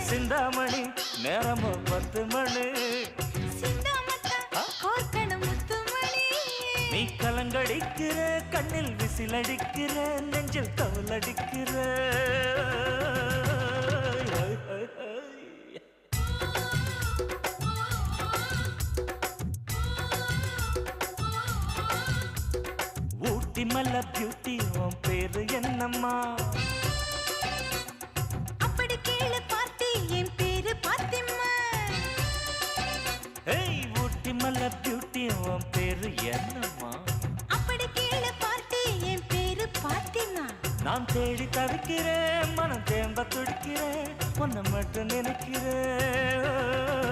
சிந்தாமணி நேரமோ 10 மணி நீ கலங்கடிக்கிற கண்ணில் விசிலடிக்கிற நெஞ்சில் கவலடிக்கிற ஊட்டி மல்ல பியூட்டி உன் பேரு என்னம்மா அப்படி கேளு பார்த்தி என் பேரு பாத்திமா ஏய் ஊட்டி மல்ல பியூட்டி உன் பேரு என்னம்மா அப்படி கேளு பார்த்தி என் பேரு பாத்திமா நான் தேடி தவிக்கிறேன் மனம் தேம்ப துடிக்கிறேன் உன்னை மட்டும் நினைக்கிறேன்